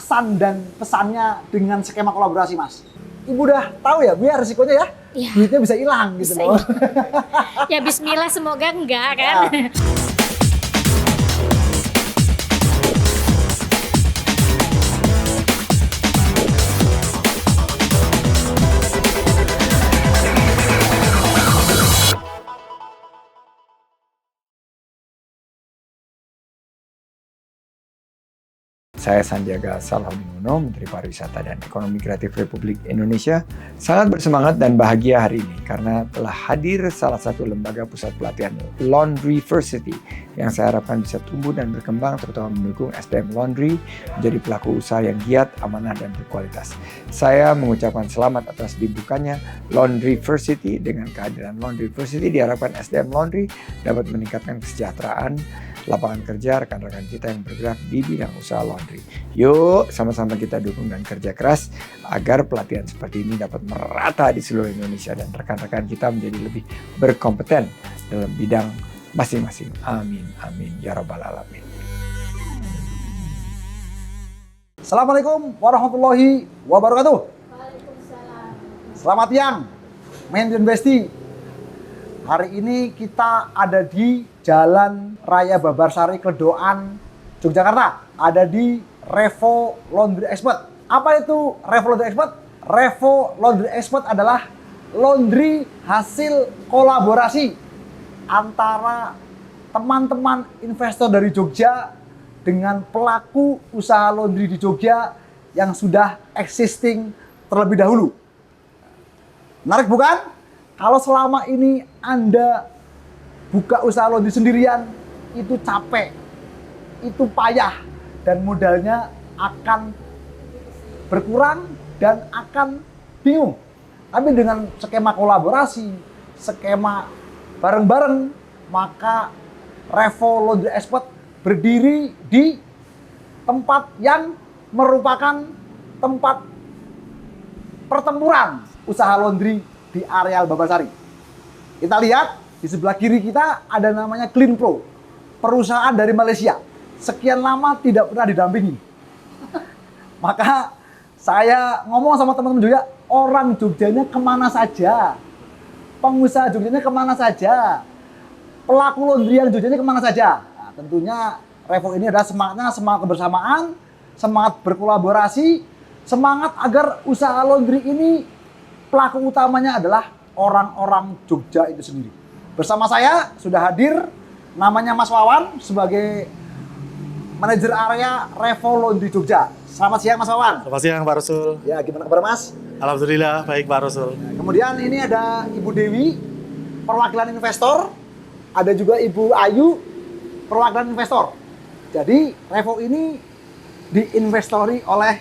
kesan dan pesannya dengan skema kolaborasi, Mas? Ibu udah tahu ya, biar risikonya ya, duitnya bisa hilang gitu loh. Ya bismillah, semoga enggak kan. Ya. Saya Sandiaga Salahuddin Uno, Menteri Pariwisata dan Ekonomi Kreatif Republik Indonesia, sangat bersemangat dan bahagia hari ini karena telah hadir salah satu lembaga pusat pelatihan Laundryversity yang saya harapkan bisa tumbuh dan berkembang, terutama mendukung SDM Laundry menjadi pelaku usaha yang giat, amanah, dan berkualitas. Saya mengucapkan selamat atas dibukanya Laundryversity. Dengan kehadiran Laundryversity diharapkan SDM Laundry dapat meningkatkan kesejahteraan, lapangan kerja rekan-rekan kita yang bergerak di bidang usaha laundry. Yuk, sama-sama kita dukung dan kerja keras agar pelatihan seperti ini dapat merata di seluruh Indonesia dan rekan-rekan kita menjadi lebih berkompeten dalam bidang masing-masing. Amin, amin, ya rabbal alamin. Assalamualaikum warahmatullahi wabarakatuh. Waalaikumsalam. Selamat siang, Mendrian Besti. Hari ini kita ada di Jalan Raya Babarsari, Kledoan, Yogyakarta. Ada di Revo Laundry Expert. Apa itu Revo Laundry Expert? Revo Laundry Expert adalah laundry hasil kolaborasi antara teman-teman investor dari Jogja dengan pelaku usaha laundry di Jogja yang sudah existing terlebih dahulu. Menarik bukan? Kalau selama ini Anda buka usaha laundry sendirian, itu capek, itu payah, dan modalnya akan berkurang dan akan bingung. Tapi dengan skema kolaborasi, skema bareng-bareng, maka Revo Laundry Expert berdiri di tempat yang merupakan tempat pertempuran usaha laundry di areal Babarsari. Kita lihat di sebelah kiri kita ada namanya Clean Pro, perusahaan dari Malaysia. Sekian lama tidak pernah didampingi. Maka saya ngomong sama teman-teman Jogja, orang Jogjanya kemana saja, pengusaha Jogjanya kemana saja, pelaku laundryan Jogjanya kemana saja. Nah, tentunya Revo ini adalah semangatnya semangat kebersamaan, semangat berkolaborasi, semangat agar usaha laundry ini pelaku utamanya adalah orang-orang Jogja itu sendiri. Bersama saya sudah hadir namanya Mas Wawan sebagai manajer area Revo Laundry Jogja. Selamat siang Mas Wawan. Selamat siang Pak Rasul. Ya, gimana kabar Mas? Alhamdulillah baik Pak Rasul. Kemudian ini ada Ibu Dewi, perwakilan investor. Ada juga Ibu Ayu, perwakilan investor. Jadi Revo ini diinvestori oleh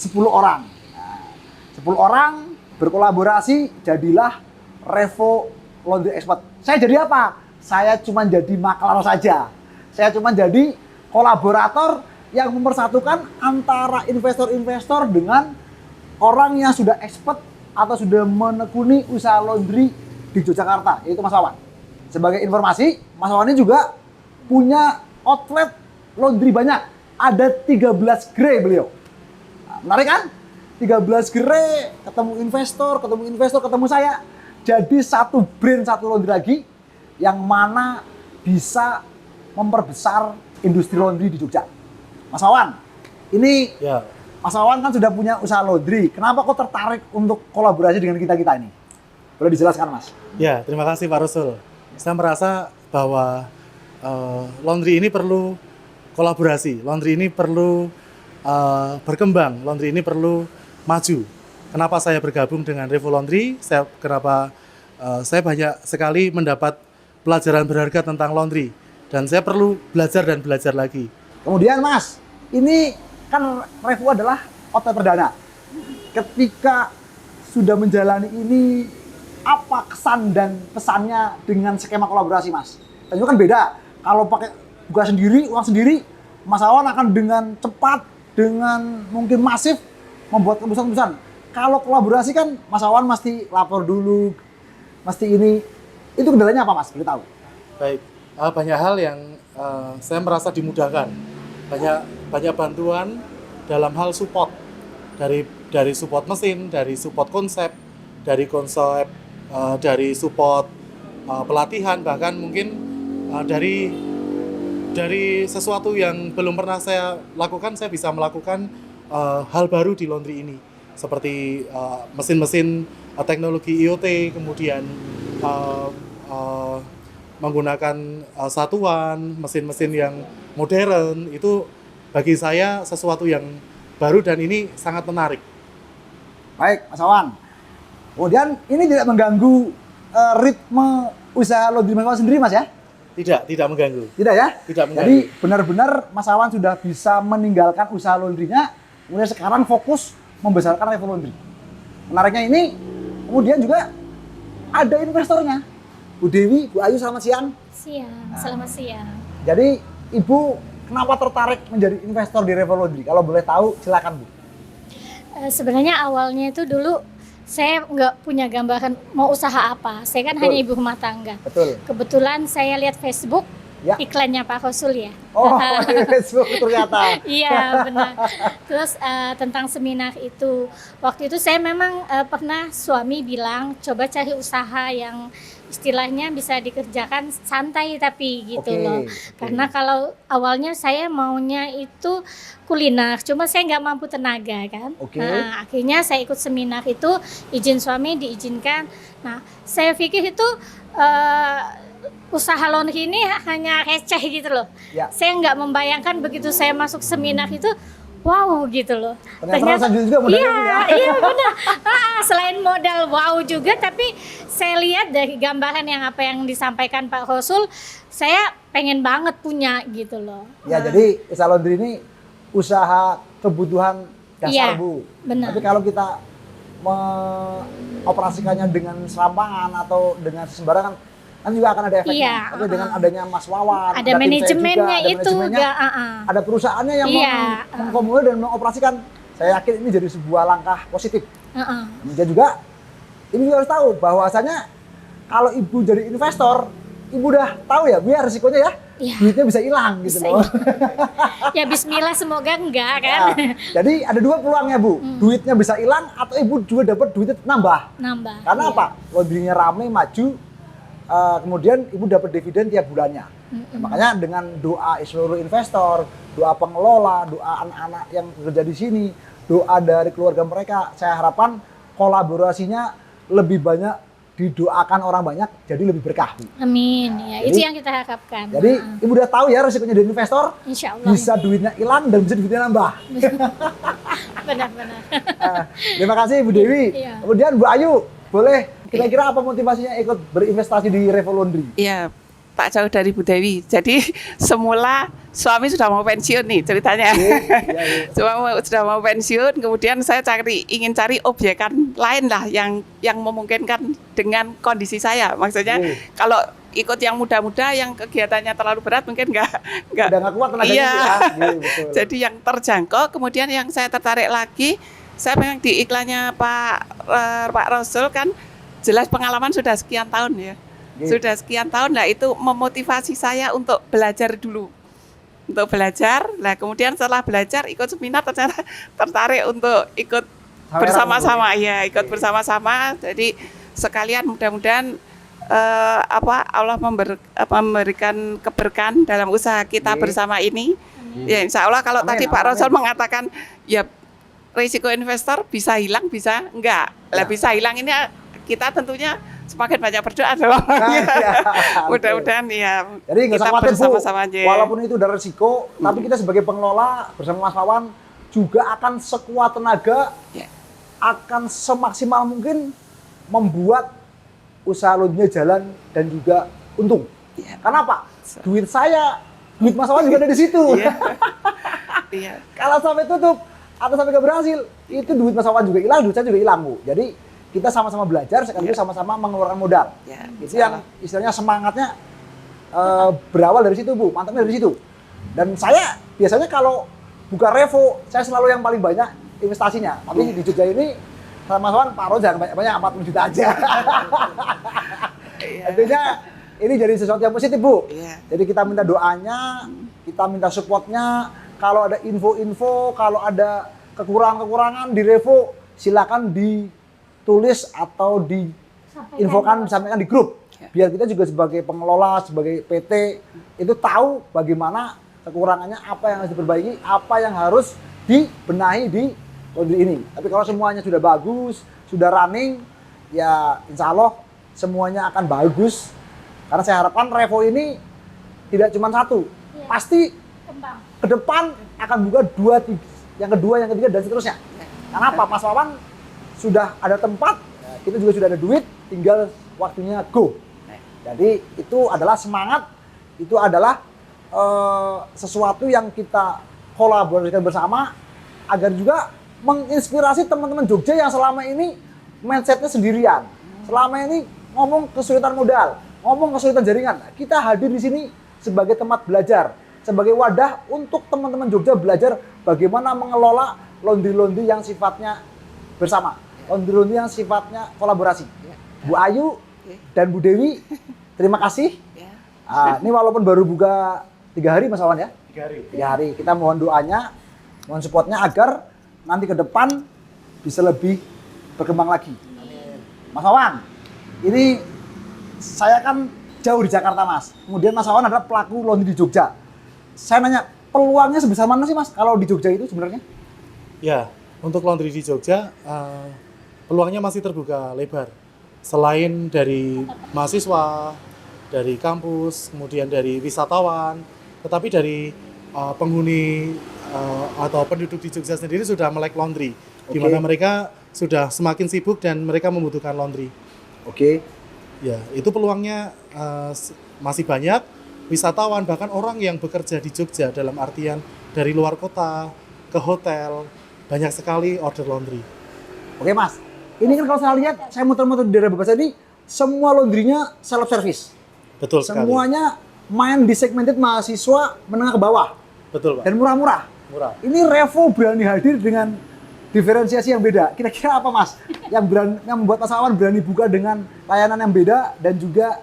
10 orang. Nah, 10 orang berkolaborasi, jadilah Revo Laundry Expert. Saya jadi apa? Saya cuma jadi maklar saja. Saya cuma jadi kolaborator yang mempersatukan antara investor-investor dengan orang yang sudah expert atau sudah menekuni usaha laundry di Yogyakarta, yaitu Mas Wawan. Sebagai informasi, Mas Wawan ini juga punya outlet laundry banyak. Ada 13 gerai beliau. Nah, menarik kan? 13 gerai, ketemu investor, ketemu saya. Jadi satu brand, satu laundry lagi yang mana bisa memperbesar industri laundry di Jogja. Mas Wawan, ini Ya, Mas Wawan kan sudah punya usaha laundry. Kenapa kok tertarik untuk kolaborasi dengan kita-kita ini? Boleh dijelaskan, Mas? ya terima kasih Pak Rasul. Saya merasa bahwa laundry ini perlu kolaborasi, laundry ini perlu berkembang, laundry ini perlu maju. Kenapa saya bergabung dengan Revo Laundry? Kenapa saya banyak sekali mendapat pelajaran berharga tentang laundry dan saya perlu belajar dan belajar lagi. Kemudian, Mas, ini kan Revo adalah outlet perdana. Ketika sudah menjalani ini, apa kesan dan pesannya dengan skema kolaborasi, Mas? Tentu kan beda. Kalau pakai buka sendiri, uang sendiri, Mas Wawan akan dengan cepat, dengan mungkin masif membuat keputusan-keputusan. Kalau kolaborasi kan Mas Wawan mesti lapor dulu, mesti ini. Itu kendalanya apa, Mas? Beritahu. Baik, banyak hal yang saya merasa dimudahkan. Banyak bantuan dalam hal support, dari support mesin, dari support konsep, dari support pelatihan, bahkan mungkin dari sesuatu yang belum pernah saya lakukan, saya bisa melakukan hal baru di laundry ini, seperti mesin-mesin teknologi IoT, kemudian menggunakan satuan, mesin-mesin yang modern. Itu bagi saya sesuatu yang baru dan ini sangat menarik. Baik, Mas Wawan. Kemudian ini tidak mengganggu ritme usaha laundry Mas Wawan sendiri, Mas ya? Tidak mengganggu. Tidak ya? Tidak mengganggu. Jadi benar-benar Mas Wawan sudah bisa meninggalkan usaha laundrynya, kemudian sekarang fokus membesarkan Revo Laundry. Menariknya ini, kemudian juga ada investornya. Bu Dewi, Bu Ayu, selamat siang. Siang, selamat siang. Jadi Ibu kenapa tertarik menjadi investor di Revo Laundry? Kalau boleh tahu, silakan Bu. Sebenarnya awalnya itu dulu saya nggak punya gambaran mau usaha apa. Saya kan Betul. hanya ibu rumah tangga. Betul. Kebetulan saya lihat Facebook, Ya. iklannya Pak Rasul ya. Oh, di Facebook ternyata. Iya benar. Terus tentang seminar itu, waktu itu saya memang pernah suami bilang coba cari usaha yang istilahnya bisa dikerjakan santai tapi gitu Oke, loh. oke. Karena kalau awalnya saya maunya itu kuliner, cuma saya nggak mampu tenaga kan. Oke. Nah akhirnya saya ikut seminar itu, izin suami diizinkan. Nah saya pikir itu usaha laundry ini hanya receh gitu loh. Ya. Saya nggak membayangkan begitu saya masuk seminar itu, wow gitu loh. Ternyata juga modalnya iya, Bu, ya. iya benar. Selain modal wow juga, tapi saya lihat dari gambaran yang apa yang disampaikan Pak Rasul, saya pengen banget punya gitu loh. Ya, Nah, jadi usaha laundry ini usaha kebutuhan dasar Iya, Bu. benar. Tapi kalau kita mengoperasikannya dengan serampangan atau dengan sembarangan, kan juga akan ada efeknya. Iya, Tapi dengan adanya Mas Wawan, ada tim saya manajemennya juga, ada itu manajemennya, enggak, ada perusahaannya yang Iya, mengkomunikasi dan mengoperasikan. Saya yakin ini jadi sebuah langkah positif. Kemudian juga, Ibu juga harus tahu bahwasanya kalau Ibu jadi investor, Ibu udah tahu ya, biar risikonya ya, Iya. duitnya bisa hilang gitu Bisa loh. Ya Bismillah semoga enggak kan. Nah, jadi ada dua peluangnya Bu, duitnya bisa hilang atau Ibu juga dapat duitnya nambah. Nambah. Karena iya. apa? Laundry-nya rame, maju, kemudian Ibu dapat dividen tiap bulannya. Makanya dengan doa seluruh investor, doa pengelola, doa anak-anak yang bekerja di sini, doa dari keluarga mereka, saya harapkan kolaborasinya lebih banyak didoakan orang banyak, jadi lebih berkah. Bu. Amin. Ya, Jadi- itu yang kita harapkan. Jadi Ibu udah tahu ya resikonya jadi investor, Insya Allah. bisa duitnya hilang dan bisa duitnya nambah. Benar-benar. Terima kasih Bu Dewi. Iya. Kemudian Bu Ayu, boleh kira-kira apa motivasinya ikut berinvestasi di Revo Laundry? Iya, tak jauh dari Bu Dewi. Jadi semula suami sudah mau pensiun nih ceritanya. Iya. Sudah mau pensiun, kemudian saya ingin cari objekan lain lah yang memungkinkan dengan kondisi saya. Maksudnya Oke. kalau ikut yang muda-muda yang kegiatannya terlalu berat mungkin nggak. Udah nggak kuat tenaganya Iya. Bu, ya? Iya, betul. Jadi yang terjangkau. Kemudian yang saya tertarik lagi, saya memang di iklannya Pak Rasul kan jelas pengalaman sudah sekian tahun ya. Iya. Sudah sekian tahun, nah itu memotivasi saya untuk belajar dulu. Untuk belajar, nah kemudian setelah belajar ikut seminar ternyata tertarik untuk ikut Sampai bersama-sama, ya ikut bersama-sama. Jadi sekalian mudah-mudahan Allah memberikan keberkahan dalam usaha kita Oke. bersama ini. Ya insya Allah kalau Amin, tadi Pak amin. Rasul mengatakan ya risiko investor bisa hilang, bisa enggak. Lah Ya. bisa hilang ini kita tentunya semakin banyak berdoa dong. Iya. Mudah-mudahan ya Jadi nggak usah kita khawatir Bu, bersama-sama aja. walaupun itu udah resiko, tapi kita sebagai pengelola bersama Mas Wawan juga akan sekuat tenaga, Ya. akan semaksimal mungkin membuat usaha laundry jalan dan juga untung. Ya. Karena apa? Duit saya, duit Mas Wawan juga ada di situ. Iya. Iya. Kalau sampai tutup atau sampai nggak berhasil, itu duit Mas Wawan juga hilang, duit saya juga hilang Bu. Jadi kita sama-sama belajar, sekaligus sama-sama mengeluarkan modal. Ya, Itu yang istilahnya semangatnya berawal dari situ Bu, mantapnya dari situ. Dan saya biasanya kalau buka Revo, saya selalu yang paling banyak investasinya. Tapi di Jogja ini sama Mas Wawan, Pak Ron jangan banyak-banyak, 40 juta aja. Artinya ini jadi sesuatu yang positif Bu. Iya. Jadi kita minta doanya, kita minta supportnya, kalau ada info-info, kalau ada kekurangan-kekurangan di Revo, silakan ditulis atau diinfokan, disampaikan di grup. Biar kita juga sebagai pengelola, sebagai PT, itu tahu bagaimana kekurangannya, apa yang harus diperbaiki, apa yang harus dibenahi di laundry ini. Tapi kalau semuanya sudah bagus, sudah running, ya insya Allah semuanya akan bagus. Karena saya harapkan Revo ini tidak cuma satu, pasti Kembang. ke depan akan buka 2, 3, yang kedua, yang ketiga, dan seterusnya. Karena apa? Mas Wawan sudah ada tempat, kita juga sudah ada duit, tinggal waktunya go. Jadi itu adalah semangat, itu adalah sesuatu yang kita kolaborasikan bersama agar juga menginspirasi teman-teman Jogja yang selama ini mindsetnya sendirian. Selama ini ngomong kesulitan modal, ngomong kesulitan jaringan. Kita hadir di sini sebagai tempat belajar, sebagai wadah untuk teman-teman Jogja belajar bagaimana mengelola laundry-laundry yang sifatnya bersama, laundry-laundry yang sifatnya kolaborasi. Bu Ayu dan Bu Dewi, terima kasih. Ini walaupun baru buka 3 hari Mas Wawan ya? 3 hari. 3 hari. Kita mohon doanya, mohon supportnya agar nanti ke depan bisa lebih berkembang lagi. Mas Wawan, ini saya kan jauh di Jakarta Mas. Kemudian Mas Wawan adalah pelaku laundry di Jogja. Saya nanya, peluangnya sebesar mana sih Mas kalau di Jogja itu sebenarnya? Ya, untuk laundry di Jogja, peluangnya masih terbuka lebar. Selain dari mahasiswa, dari kampus, kemudian dari wisatawan, tetapi dari penghuni atau penduduk di Jogja sendiri sudah melek laundry, di mana mereka sudah semakin sibuk dan mereka membutuhkan laundry. Oke. Ya, itu peluangnya masih banyak. Wisatawan, bahkan orang yang bekerja di Jogja dalam artian dari luar kota ke hotel, banyak sekali order laundry. Oke Mas, ini kan kalau saya lihat, saya muter-muter di daerah Bebas tadi, semua laundrynya self service. Betul sekali. Semuanya main di segmented mahasiswa menengah ke bawah. Betul, Pak. Dan murah-murah. Murah. Ini Revo berani hadir dengan diferensiasi yang beda. Kira-kira apa Mas? Yang membuat Mas Wawan berani buka dengan layanan yang beda dan juga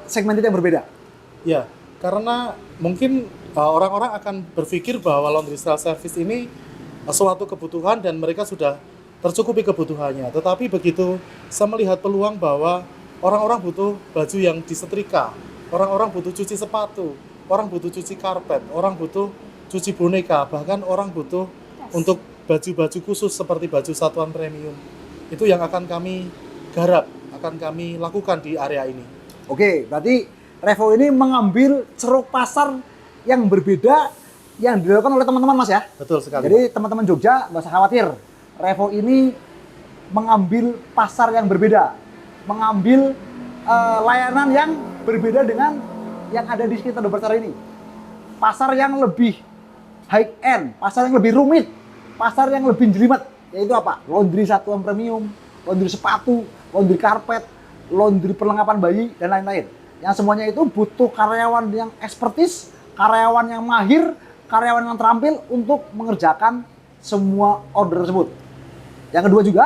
segmented yang berbeda? Ya, karena mungkin orang-orang akan berpikir bahwa laundry self service ini suatu kebutuhan dan mereka sudah tercukupi kebutuhannya. Tetapi begitu saya melihat peluang bahwa orang-orang butuh baju yang disetrika, orang-orang butuh cuci sepatu, orang butuh cuci karpet, orang butuh cuci boneka, bahkan orang butuh untuk baju-baju khusus seperti baju satuan premium. Itu yang akan kami garap, akan kami lakukan di area ini. Oke, berarti Revo ini mengambil ceruk pasar yang berbeda yang dilakukan oleh teman-teman Mas ya? Betul sekali. Jadi teman-teman Jogja nggak usah khawatir. Revo ini mengambil pasar yang berbeda, mengambil layanan yang berbeda dengan yang ada di sekitar Besar ini. Pasar yang lebih high end, pasar yang lebih rumit, pasar yang lebih jelimet, yaitu apa? Laundry satuan premium, laundry sepatu, laundry karpet, laundry perlengkapan bayi, dan lain-lain. Yang semuanya itu butuh karyawan yang ekspertis, karyawan yang mahir, karyawan yang terampil untuk mengerjakan semua order tersebut. Yang kedua juga,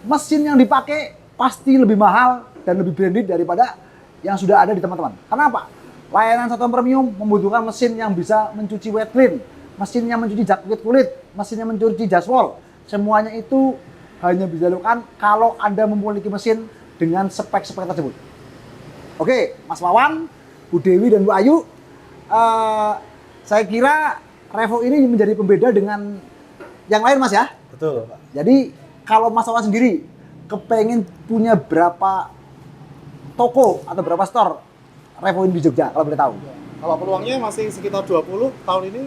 mesin yang dipakai pasti lebih mahal dan lebih branded daripada yang sudah ada di teman-teman. Kenapa? Layanan satuan premium membutuhkan mesin yang bisa mencuci wet clean, mesin yang mencuci jaket kulit, mesin yang mencuci jadwal. Semuanya itu hanya bisa dilakukan kalau Anda memiliki mesin dengan spek-spek tersebut. Oke, Mas Wawan, Bu Dewi, dan Bu Ayu, saya kira Revo ini menjadi pembeda dengan yang lain Mas ya. Betul, Pak. Jadi kalau Mas Wawan sendiri kepengen punya berapa toko atau berapa store Revo ini di Jogja kalau boleh tahu? Kalau peluangnya masih sekitar 20 tahun ini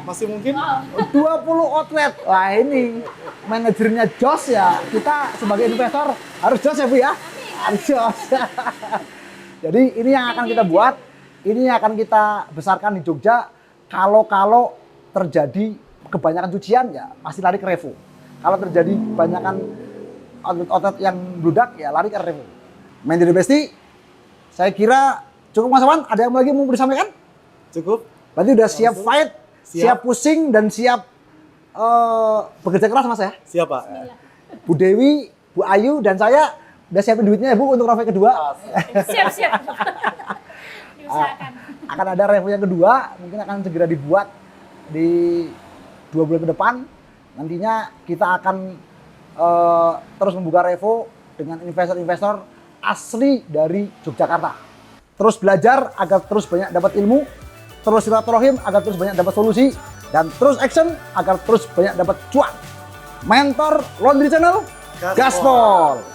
masih mungkin. 20 outlet. Wah ini manajernya Jos ya. Kita sebagai investor harus Jos ya Bu ya. Harus Jos. Jadi ini yang akan kita buat, ini yang akan kita besarkan di Jogja. Kalau terjadi kebanyakan cucian ya pasti lari ke Revo. Kalau terjadi kebanyakan outlet yang bludak ya lari ke Revo. Main dari Besti, saya kira cukup Mas Wawan. Ada yang lagi mau disampaikan? Cukup. Berarti udah siap fight, siap pusing, dan siap bekerja keras Mas ya? Siap, Pak. Bu Dewi, Bu Ayu, dan saya udah siapin duitnya ya Bu untuk Revo kedua. Siap. Diusahakan. Akan ada Revo yang kedua, mungkin akan segera dibuat di 2 bulan ke depan nantinya kita akan terus membuka Revo dengan investor-investor asli dari Yogyakarta. Terus belajar agar terus banyak dapat ilmu, terus silaturahim agar terus banyak dapat solusi, dan terus action agar terus banyak dapat cuan. Mentor Laundry Channel, Gaspol.